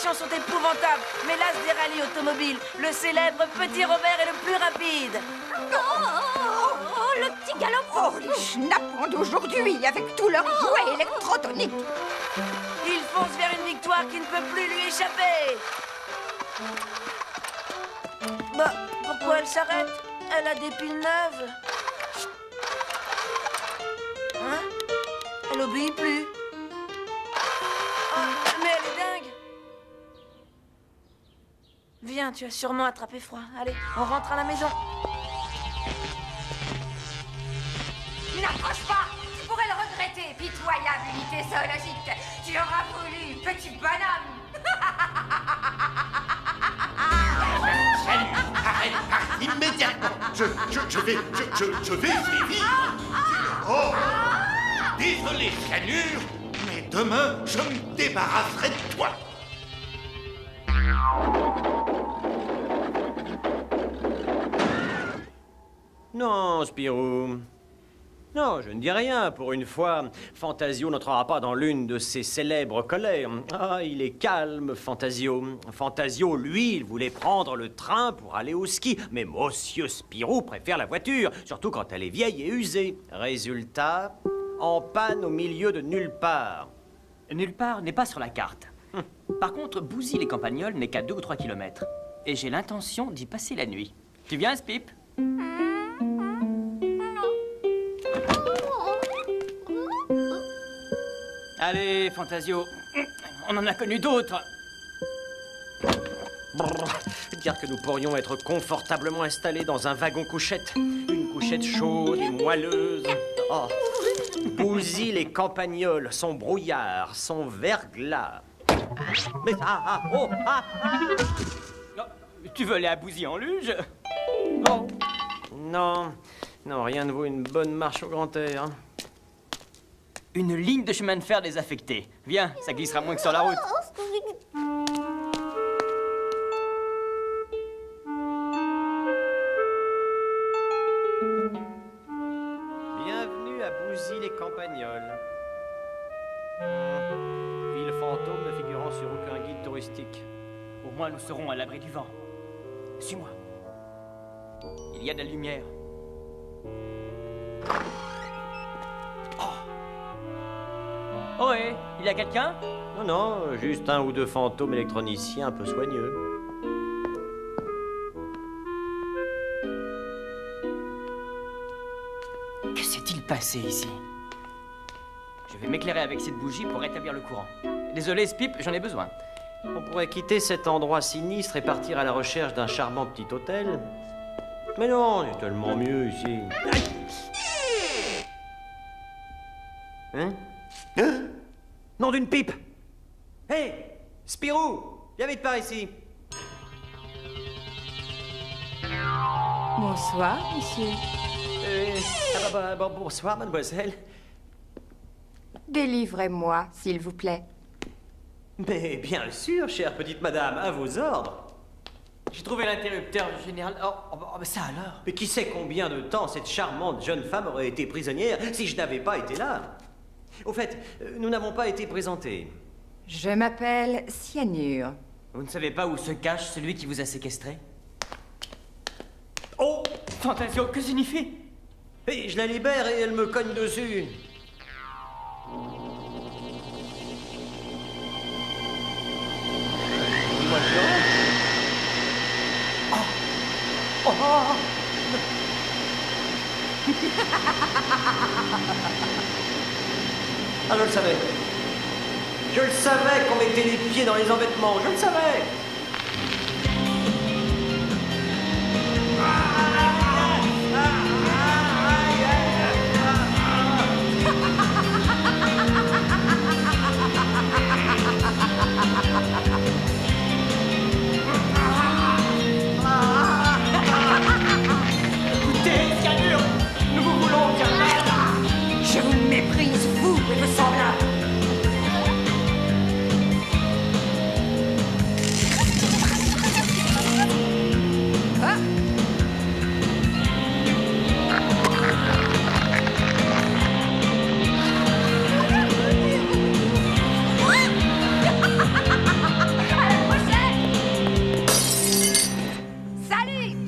conditions sont épouvantables, mais l'as des rallyes automobiles, le célèbre Petit Robert est le plus rapide. Oh, le petit galop. Oh, les schnappants d'aujourd'hui, avec tous leurs jouets électrotoniques. Il fonce vers une victoire qui ne peut plus lui échapper. Bah, pourquoi elle s'arrête? Elle a des piles neuves. Hein? Elle obéit plus. Oh, mais elle est dingue. Viens, tu as sûrement attrapé froid. Allez, on rentre à la maison. N'approche pas. Tu pourrais le regretter, pitoyable unité zoologique. Tu auras voulu, petit bonhomme. Salut, arrête immédiatement. Je vais les vivre. Oh, désolé, Cyanure, mais demain, je me débarrasserai de toi. Non, Spirou. Non, je ne dis rien. Pour une fois, Fantasio n'entrera pas dans l'une de ses célèbres colères. Ah, il est calme, Fantasio. Fantasio, lui, il voulait prendre le train pour aller au ski. Mais Monsieur Spirou préfère la voiture, surtout quand elle est vieille et usée. Résultat, en panne au milieu de nulle part. Nulle part n'est pas sur la carte. Par contre, Bouzy-les-Campagnols n'est qu'à 2 ou 3 kilomètres. Et j'ai l'intention d'y passer la nuit. Tu viens, Spip? Allez, Fantasio, on en a connu d'autres. Dire que nous pourrions être confortablement installés dans un wagon couchette. Une couchette chaude et moelleuse. Oh. Bouzy les campagnols, son brouillard, son verglas. Mais Tu veux aller à Bouzy en luge? Oh. Non, rien ne vaut une bonne marche au grand air. Une ligne de chemin de fer désaffectée. Viens, ça glissera moins que sur la route. Bienvenue à Bouzy les campagnols. Ville fantôme ne figurant sur aucun guide touristique. Au moins, nous serons à l'abri du vent. Suis-moi. Il y a de la lumière. Oh, hé, il y a quelqu'un? Non, juste un ou deux fantômes électroniciens un peu soigneux. Que s'est-il passé ici? Je vais m'éclairer avec cette bougie pour rétablir le courant. Désolé, Spip, j'en ai besoin. On pourrait quitter cet endroit sinistre et partir à la recherche d'un charmant petit hôtel. Mais non, c'est tellement mieux ici. Aïe! Hein? Nom d'une pipe! Hé! Spirou! Viens vite par ici! Bonsoir, monsieur. Bonsoir, mademoiselle. Délivrez-moi, s'il vous plaît. Mais bien sûr, chère petite madame, à vos ordres. J'ai trouvé l'interrupteur général. Mais ça alors? Mais qui sait combien de temps cette charmante jeune femme aurait été prisonnière si je n'avais pas été là? Au fait, nous n'avons pas été présentés. Je m'appelle Cyanure. Vous ne savez pas où se cache celui qui vous a séquestré? Oh! Fantasio, que signifie? Et je la libère et elle me cogne dessus. Dis-moi Oh, oh. Ah, je le savais. Je le savais qu'on mettait les pieds dans les embêtements. Je le savais. Écoutez, Cyanure, nous vous voulons bien mal. Je vous méprise, vous et vos semblables.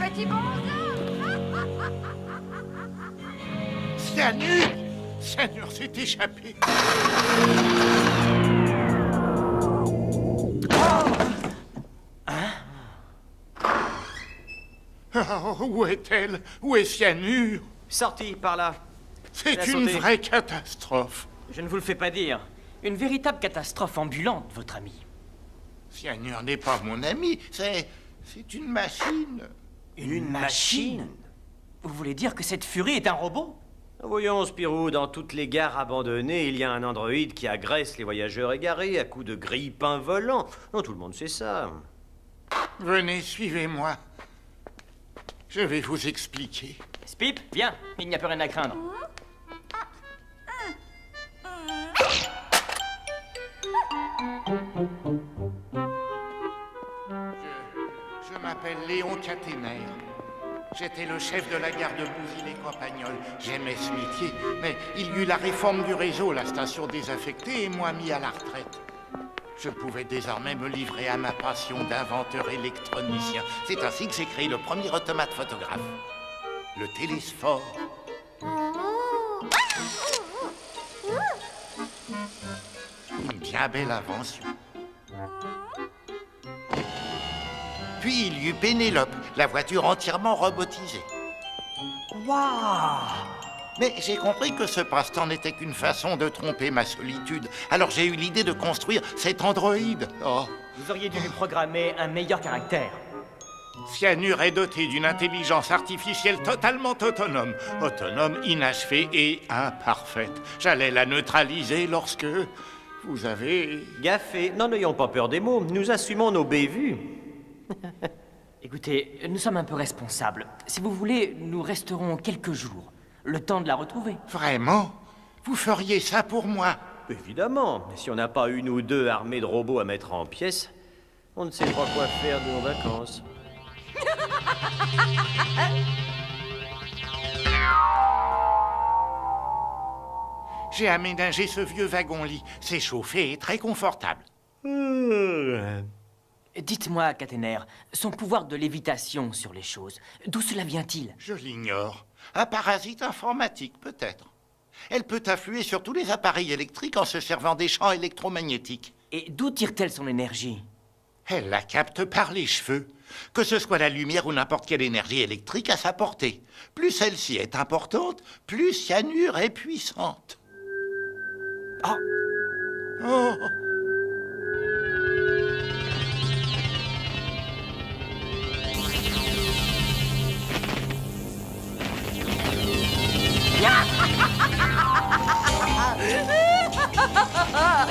petit bonhomme. Cyanure! Cyanure s'est échappé. Oh, où est-elle? Où est Cyanure? Sorti par là. C'est Elle a une sauté. vraie catastrophe. Je ne vous le fais pas dire. Une véritable catastrophe ambulante, votre ami. Cyanure n'est pas mon ami, c'est une machine. Une machine? Vous voulez dire que cette furie est un robot? Voyons, Spirou, dans toutes les gares abandonnées, il y a un androïde qui agresse les voyageurs égarés à coups de grille-pain volant. Non, tout le monde sait ça. Venez, suivez-moi. Je vais vous expliquer. Spip, viens, il n'y a plus rien à craindre. Je m'appelle Léon Caténaire. J'étais le chef de la gare de Bouzy-les-Campagnols. J'aimais ce métier, mais il y eut la réforme du réseau, la station désaffectée et moi mis à la retraite. Je pouvais désormais me livrer à ma passion d'inventeur électronicien. C'est ainsi que j'ai créé le premier automate photographe, le télésphore. Une bien belle invention. Puis il y eut Pénélope, la voiture entièrement robotisée. Waouh! Mais j'ai compris que ce passe-temps n'était qu'une façon de tromper ma solitude. Alors j'ai eu l'idée de construire cet androïde. Oh, Vous auriez dû lui programmer un meilleur caractère. Cyanure est doté d'une intelligence artificielle totalement autonome. Autonome, inachevée et imparfaite. J'allais la neutraliser lorsque vous avez... Gaffé, n'ayons pas peur des mots, nous assumons nos bévues. Écoutez, nous sommes un peu responsables. Si vous voulez, nous resterons quelques jours. Le temps de la retrouver. Vraiment? Vous feriez ça pour moi? Évidemment, si on n'a pas une ou deux armées de robots à mettre en pièces, on ne sait pas quoi faire de nos vacances. J'ai aménagé ce vieux wagon-lit. C'est chauffé et très confortable. Dites-moi, Caténaire, son pouvoir de lévitation sur les choses, d'où cela vient-il? Je l'ignore. Un parasite informatique, peut-être. Elle peut influer sur tous les appareils électriques en se servant des champs électromagnétiques. Et d'où tire-t-elle son énergie? Elle la capte par les cheveux. Que ce soit la lumière ou n'importe quelle énergie électrique à sa portée. Plus celle-ci est importante, plus Cyanure est puissante. Ah! Oh!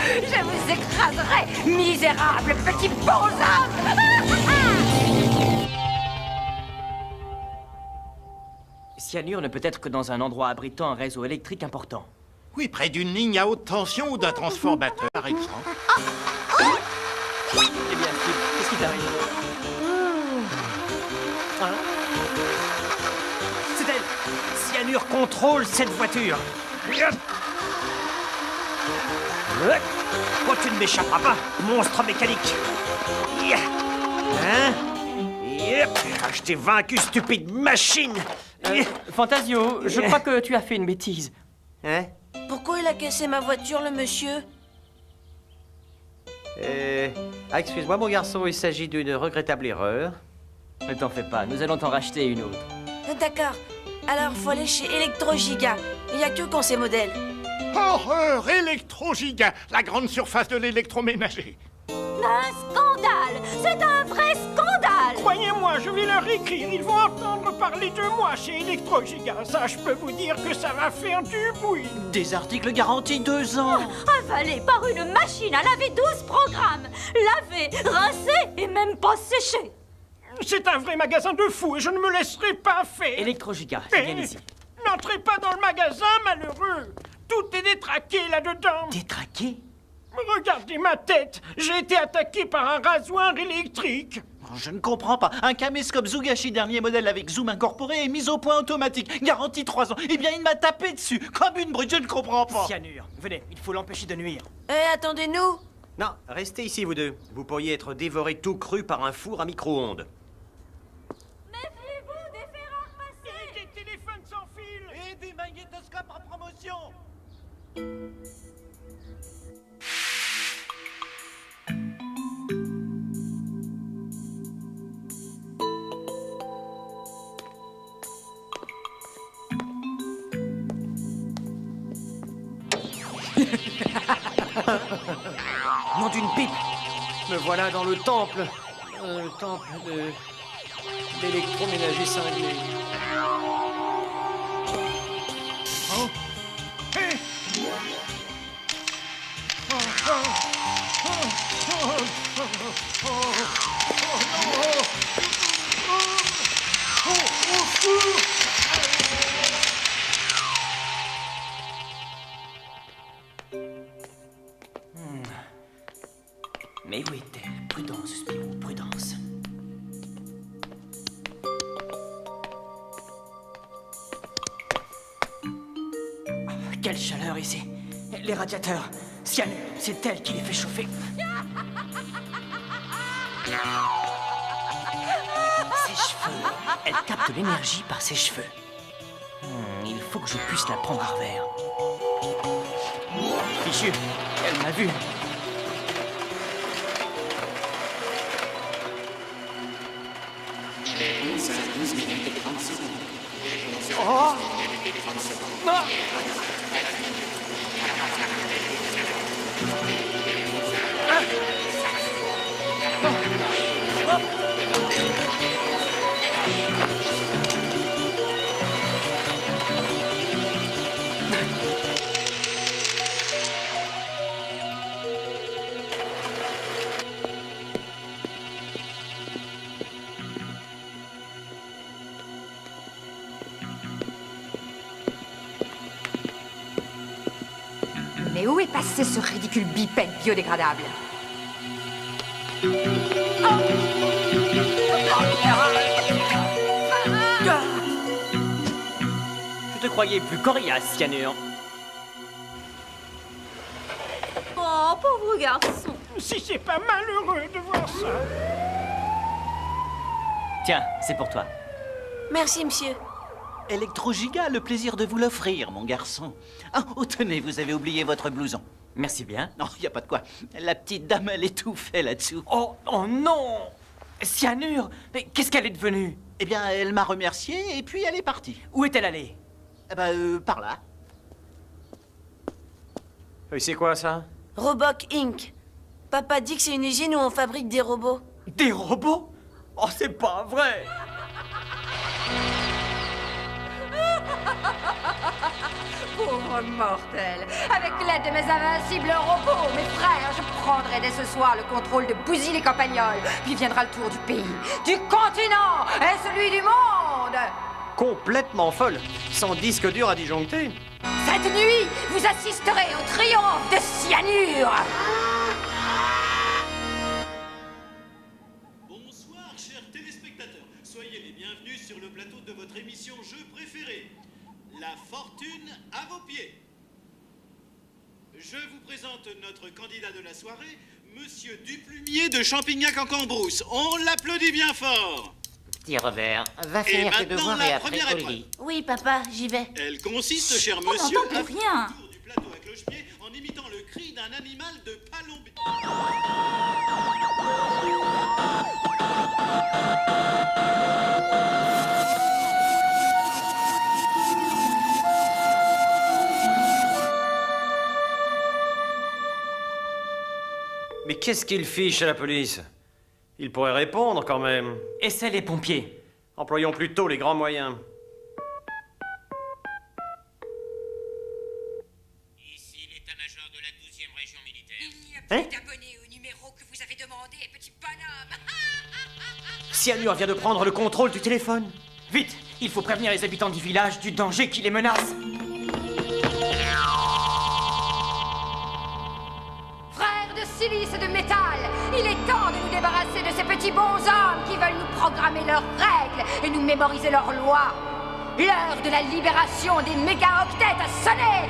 Je vous écraserai, misérable petit bonhomme. Cyanure ne peut être que dans un endroit abritant un réseau électrique important. Oui, près d'une ligne à haute tension ou d'un transformateur, par exemple. Eh bien, Steve, qu'est-ce qui t'arrive? Hein? C'est elle! Cyanure contrôle cette voiture! Toi, tu ne m'échapperas pas, monstre mécanique! Hein? Je t'ai vaincu, stupide machine! Fantasio, je crois que tu as fait une bêtise. Hein? Pourquoi il a cassé ma voiture, le monsieur? Excuse-moi, mon garçon, il s'agit d'une regrettable erreur. Ne t'en fais pas, nous allons t'en racheter une autre. D'accord. Alors, faut aller chez Electrogiga. Il n'y a que qu'on ces modèles. Horreur! Electrogiga, la grande surface de l'électroménager. Un scandale. C'est un vrai scandale. Croyez-moi, je vais leur écrire. Ils vont entendre parler de moi chez Electrogiga. Ça, je peux vous dire que ça va faire du bruit. Des articles garantis 2 ans. Avalé par une machine à laver 12 programmes. Laver, rincer et même pas sécher. C'est un vrai magasin de fous et je ne me laisserai pas faire. Electrogiga, Eh, viens ici. N'entrez pas dans le magasin, malheureux. Tout est détraqué là-dedans. Détraqué? Regardez ma tête. J'ai été attaqué par un rasoir électrique. Je ne comprends pas. Un caméscope Zugashi dernier modèle avec zoom incorporé et mise au point automatique. Garantie 3 ans. Eh bien, il m'a tapé dessus. Comme une brute, je ne comprends pas. Cyanure, venez, il faut l'empêcher de nuire. Attendez-nous. Non, restez ici, vous deux. Vous pourriez être dévorés tout cru par un four à micro-ondes. Méfiez-vous. Nom d'une pipe. Me voilà dans le temple. Le temple de l'électroménager cinglé. Oh. Hé. Oh, oh, oh, oh, oh, oh, Mais où est-elle? Prudence, Spirou, prudence. Quelle chaleur ici. Les radiateurs. Cyanure, c'est elle qui les fait chauffer. Ses cheveux. Elle capte l'énergie par ses cheveux. Il faut que je puisse la prendre à revers. Fichu, elle m'a vu. Oh! Non! Mais où est passé ce ridicule bipède biodégradable? Je te croyais plus coriace, Cyanure. Oh, pauvre garçon. si c'est pas malheureux de voir ça. Tiens, c'est pour toi. Merci, monsieur. Electrogiga a le plaisir de vous l'offrir, mon garçon. Oh, tenez, vous avez oublié votre blouson. Merci bien. Non, il n'y a pas de quoi. La petite dame, elle étouffait là-dessous. Oh non! Cyanure! Mais qu'est-ce qu'elle est devenue? Eh bien, elle m'a remercié et puis elle est partie. Où est-elle allée? Eh ben, par là. Et c'est quoi ça? Roboc Inc. Papa dit que c'est une usine où on fabrique des robots. Des robots? Oh, c'est pas vrai! Pauvre mortel. Avec l'aide de mes invincibles robots, mes frères, je prendrai dès ce soir le contrôle de Bouzy les Campagnols. Puis viendra le tour du pays, du continent et celui du monde. Complètement folle, sans disque dur à disjoncter. Cette nuit, vous assisterez au triomphe de Cyanure. Bonsoir, chers téléspectateurs. Soyez les bienvenus sur le plateau de votre émission Jeu préféré. La fortune à vos pieds. Je vous présente notre candidat de la soirée, Monsieur Duplumier de Champignac-en-Cambrousse. On l'applaudit bien fort. Petit Robert, va finir tes devoirs et après au lit. Oui, papa, j'y vais. Elle consiste, cher On monsieur, n'entend plus rien. tour du plateau à cloche-pied en imitant le cri d'un animal de Palombie. Mais qu'est-ce qu'il fiche à la police? Il pourrait répondre quand même. Essaie les pompiers. Employons plutôt les grands moyens. Ici l'état-major de la 12e région militaire. Il n'y a plus d'abonnés au numéro que vous avez demandé, petit bonhomme. Cyanure vient de prendre le contrôle du téléphone. Vite, il faut prévenir les habitants du village du danger qui les menace. Frères de silice et de métal, il est temps de nous débarrasser de ces petits bonshommes qui veulent nous programmer leurs règles et nous mémoriser leurs lois. L'heure de la libération des méga-octets a sonné.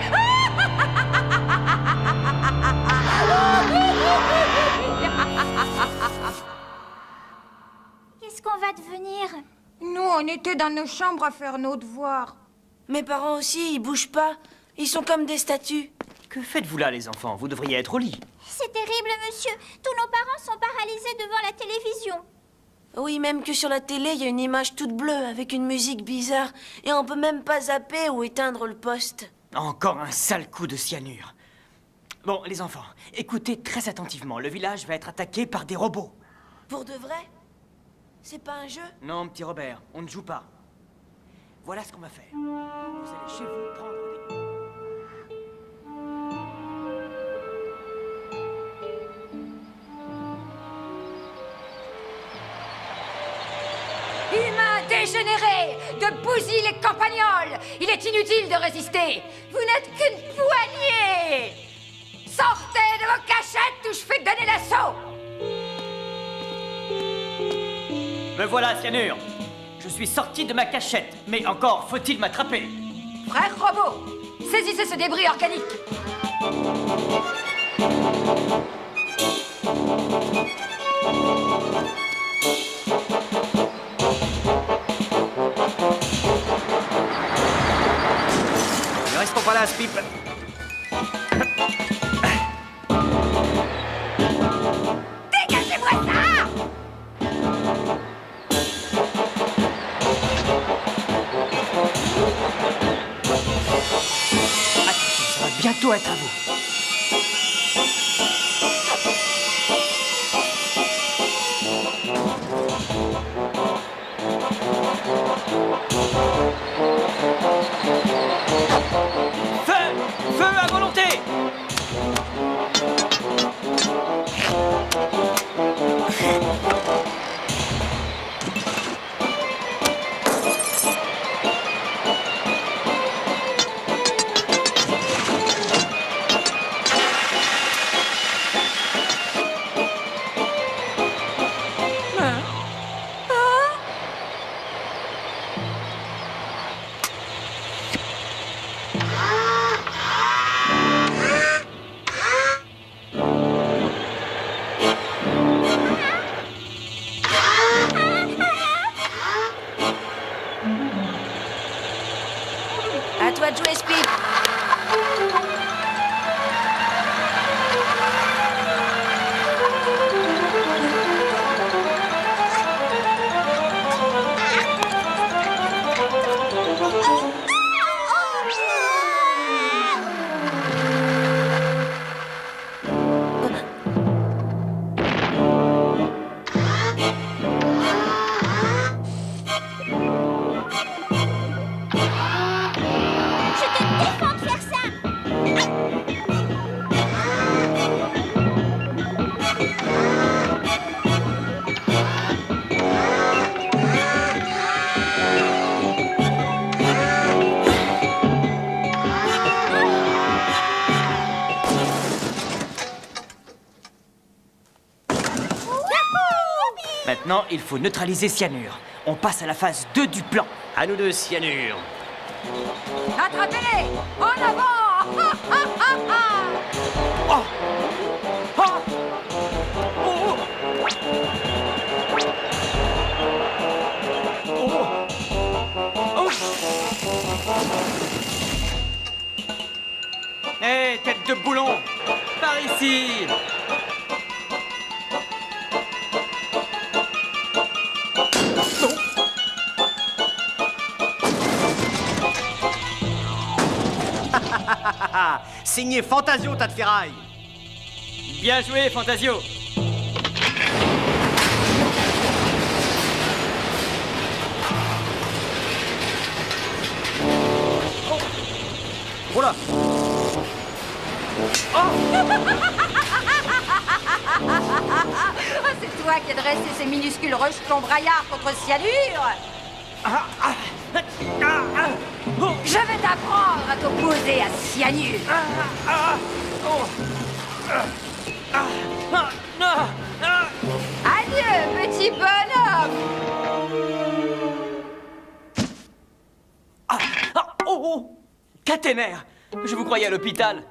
Qu'est-ce qu'on va devenir? Nous, on était dans nos chambres à faire nos devoirs. Mes parents aussi, ils bougent pas. Ils sont comme des statues. Que faites-vous là, les enfants? Vous devriez être au lit. C'est terrible, monsieur. Tous nos parents sont paralysés devant la télévision. Oui, même que sur la télé, il y a une image toute bleue avec une musique bizarre. Et on peut même pas zapper ou éteindre le poste. Encore un sale coup de cyanure. Bon, les enfants, écoutez très attentivement. Le village va être attaqué par des robots. Pour de vrai? C'est pas un jeu? Non, petit Robert, on ne joue pas. Voilà ce qu'on va faire. Vous allez chez vous prendre des... Humains dégénérés de bousiller les campagnols! Il est inutile de résister! Vous n'êtes qu'une poignée! Sortez de vos cachettes ou je fais donner l'assaut! Me voilà, Cyanure. Je suis sorti de ma cachette, mais encore faut-il m'attraper. Frère robot, saisissez ce débris organique! Ne restons pas là, Spip. Dégagez-moi ça! Attention, ça va bientôt être à vous. Feu! Feu à volonté! À toi de jouer, Spip. Maintenant, il faut neutraliser Cyanure. On passe à la phase 2 du plan. À nous deux, Cyanure. Attrapez-les! En avant! Ha, ha, ha, ha! Oh! Oh! Oh! Oh! Hé, tête de boulon! Par ici! Signé Fantasio, tas de ferraille. Bien joué, Fantasio! Oh là. Oh, c'est toi qui as dressé ces minuscules rejetons braillards contre Cyanure! Je vais t'apprendre à t'opposer à Cyanure! Adieu, petit bonhomme! Oh! Caténaire! Je vous croyais à l'hôpital.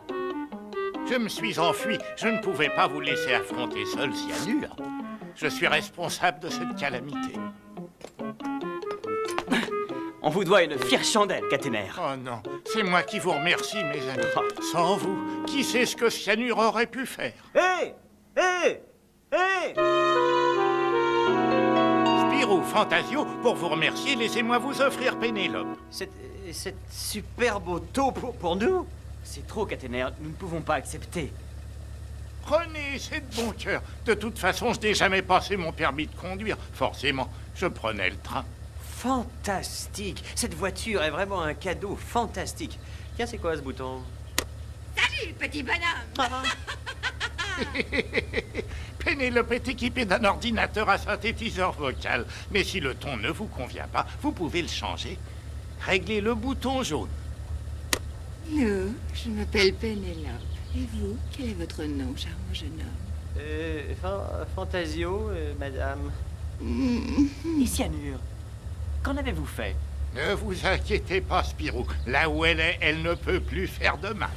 Je me suis enfui. Je ne pouvais pas vous laisser affronter seul Cyanure. Je suis responsable de cette calamité. On vous doit une fière chandelle, Caténaire. Oh non, c'est moi qui vous remercie, mes amis. Sans vous, qui sait ce que Cyanure aurait pu faire? Hé! Hé! Hé! Spirou, Fantasio, pour vous remercier, laissez-moi vous offrir Pénélope. C'est super beau taux pour nous. C'est trop, caténaire. Nous ne pouvons pas accepter. Prenez, c'est de bon cœur. De toute façon, je n'ai jamais passé mon permis de conduire. Forcément, je prenais le train. Fantastique. Cette voiture est vraiment un cadeau fantastique. Tiens, c'est quoi ce bouton? Salut, petit bonhomme. Pénélope est équipée d'un ordinateur à synthétiseur vocal. Mais si le ton ne vous convient pas, vous pouvez le changer. Réglez le bouton jaune. Nous, je m'appelle Pénélope. Et vous, quel est votre nom, charmant jeune homme? Fantasio, madame. Et Cyanure, qu'en avez-vous fait? Ne vous inquiétez pas, Spirou. Là où elle est, elle ne peut plus faire de mal.